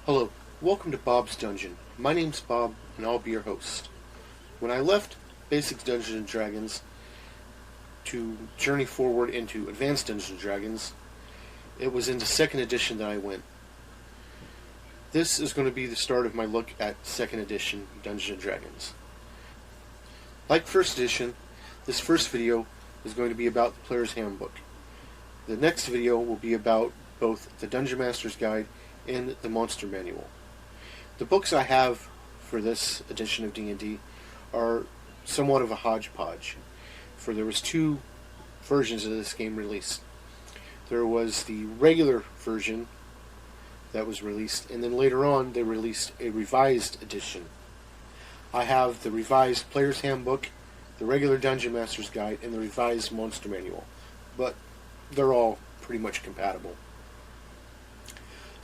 Hello, welcome to Bob's Dungeon. My name's Bob, and I'll be your host. When I left Basic Dungeons and Dragons to journey forward into Advanced Dungeons and Dragons, it was into 2nd edition that I went. This is going to be the start of my look at 2nd edition Dungeons and Dragons. Like 1st edition, this first video is going to be about the Player's Handbook. The next video will be about both the Dungeon Master's Guide and the Monster Manual. The books I have for this edition of D&D are somewhat of a hodgepodge, for there was 2 versions of this game released. There was the regular version that was released, and then later on they released a revised edition. I have the revised Player's Handbook, the regular Dungeon Master's Guide, and the revised Monster Manual, but they're all pretty much compatible.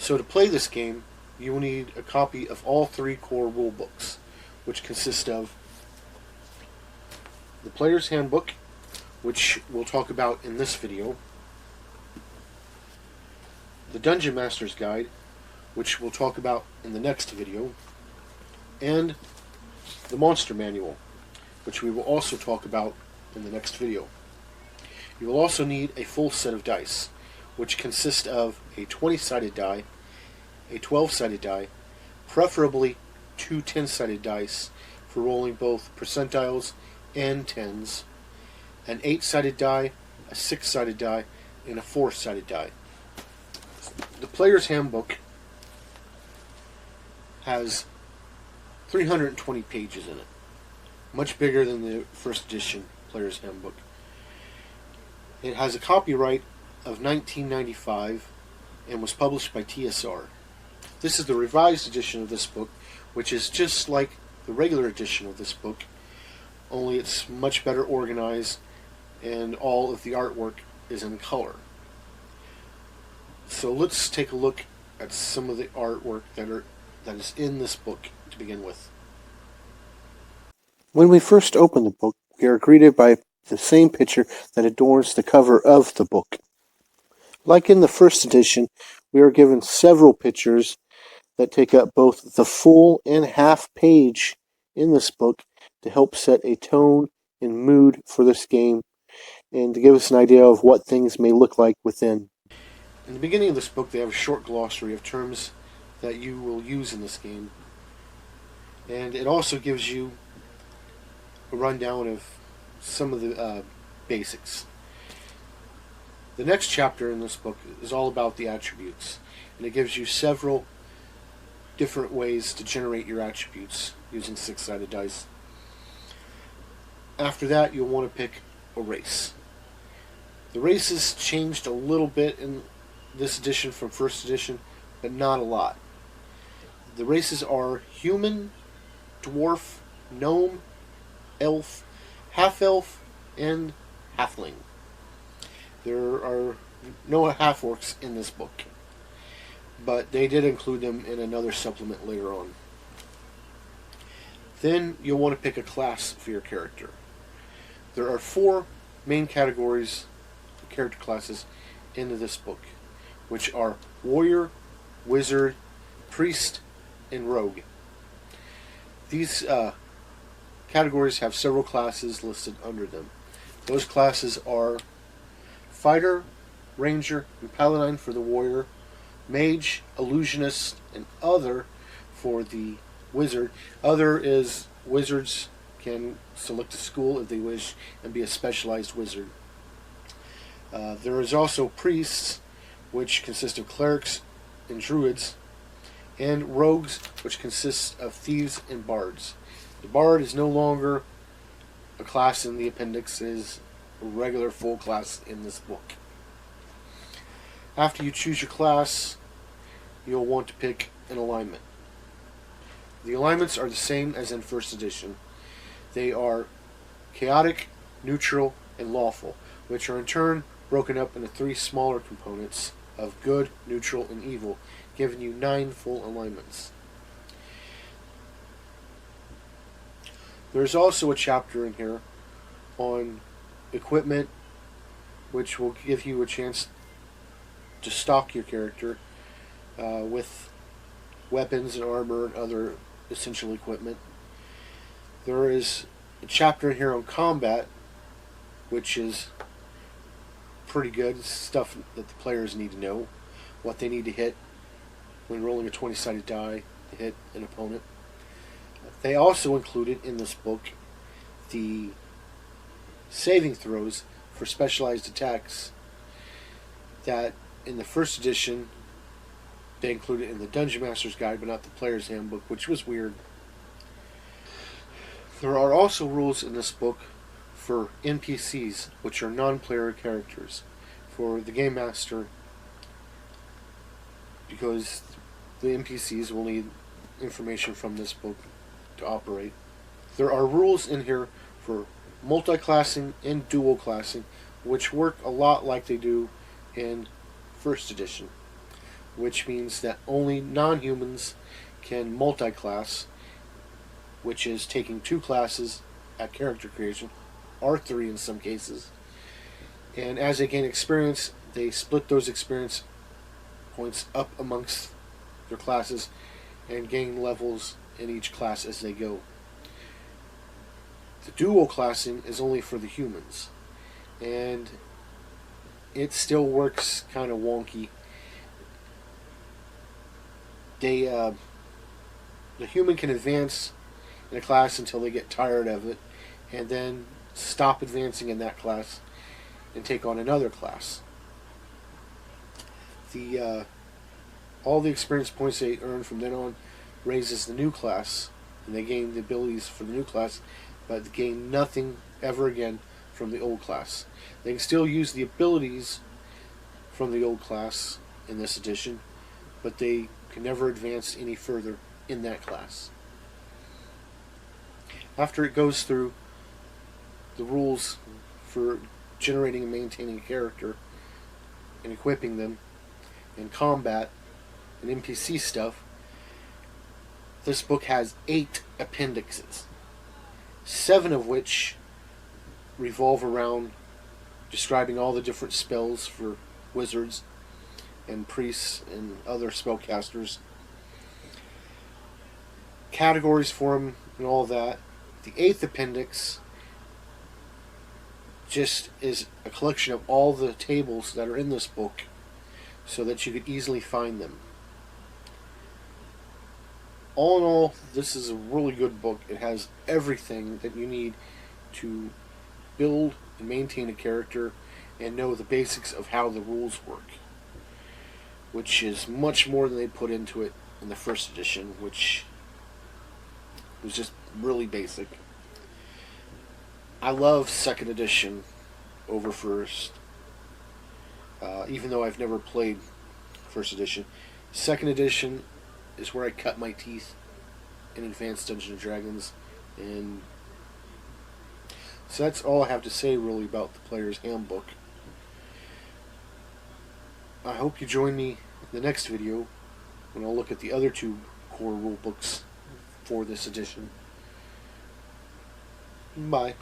So to play this game, you will need a copy of all 3 core rule books, which consist of the Player's Handbook, which we'll talk about in this video, the Dungeon Master's Guide, which we'll talk about in the next video, and the Monster Manual, which we will also talk about in the next video. You will also need a full set of dice, which consist of a 20-sided die, a 12-sided die, preferably 2 10-sided dice for rolling both percentiles and tens, an 8-sided die, a 6-sided die, and a 4-sided die. The Player's Handbook has 320 pages in it, much bigger than the 1st edition Player's Handbook. It has a copyright of 1995 and was published by TSR. This is the revised edition of this book, which is just like the regular edition of this book, only it's much better organized and all of the artwork is in color. So let's take a look at some of the artwork that is in this book to begin with. When we first open the book, we are greeted by the same picture that adorns the cover of the book. Like in the 1st edition, we are given several pictures that take up both the full and half page in this book to help set a tone and mood for this game and to give us an idea of what things may look like within. In the beginning of this book, they have a short glossary of terms that you will use in this game, and it also gives you a rundown of some of the basics. The next chapter in this book is all about the attributes, and it gives you several different ways to generate your attributes using 6-sided dice. After that, you'll want to pick a race. The races changed a little bit in this edition from 1st edition, but not a lot. The races are human, dwarf, gnome, elf, half-elf, and halfling. There are no half-orcs in this book, but they did include them in another supplement later on. Then you'll want to pick a class for your character. There are 4 main categories of character classes in this book, which are warrior, wizard, priest, and rogue. These categories have several classes listed under them. Those classes are fighter, ranger, and paladin for the warrior, mage, illusionist, and other for the wizard. Other is wizards can select a school if they wish and be a specialized wizard. There is also priests, which consist of clerics and druids, and rogues, which consists of thieves and bards. The bard is no longer a class in the appendix, it is a regular full class in this book. After you choose your class, you'll want to pick an alignment. The alignments are the same as in 1st edition. They are chaotic, neutral, and lawful, which are in turn broken up into 3 smaller components of good, neutral, and evil, giving you 9 full alignments. There's also a chapter in here on equipment, which will give you a chance to stock your character with weapons and armor and other essential equipment. There is a chapter in here on combat, which is pretty good. It's stuff that the players need to know, what they need to hit when rolling a 20-sided die to hit an opponent. They also included in this book the saving throws for specialized attacks that in the first edition they included in the Dungeon Master's Guide, but not the Player's Handbook, which was weird. There are also rules in this book for NPCs, which are non-player characters, for the Game Master, because the NPCs will need information from this book to operate. There are rules in here for multi-classing and dual classing, which work a lot like they do in first edition, which means that only non-humans can multi-class, which is taking 2 classes at character creation, or 3 in some cases, and as they gain experience, they split those experience points up amongst their classes and gain levels in each class as they go. The dual classing is only for the humans, and it still works kind of wonky. The human can advance in a class until they get tired of it, and then stop advancing in that class and take on another class. All the experience points they earn from then on raises the new class, and they gain the abilities for the new class, but they gain nothing ever again from the old class. They can still use the abilities from the old class in this edition, but they can never advance any further in that class. After it goes through the rules for generating and maintaining a character and equipping them, and combat and NPC stuff, this book has 8 appendixes, 7 of which revolve around describing all the different spells for wizards and priests and other spellcasters, categories for them and all that. The 8th appendix just is a collection of all the tables that are in this book so that you could easily find them. All in all, this is a really good book. It has everything that you need to build and maintain a character and know the basics of how the rules work, which is much more than they put into it in the first edition, which was just really basic. I love second edition over first, even though I've never played first edition. Second edition is where I cut my teeth in Advanced Dungeons & Dragons, and so that's all I have to say really about the Player's Handbook. I hope you join me in the next video when I'll look at the other 2 core rule books for this edition. Bye.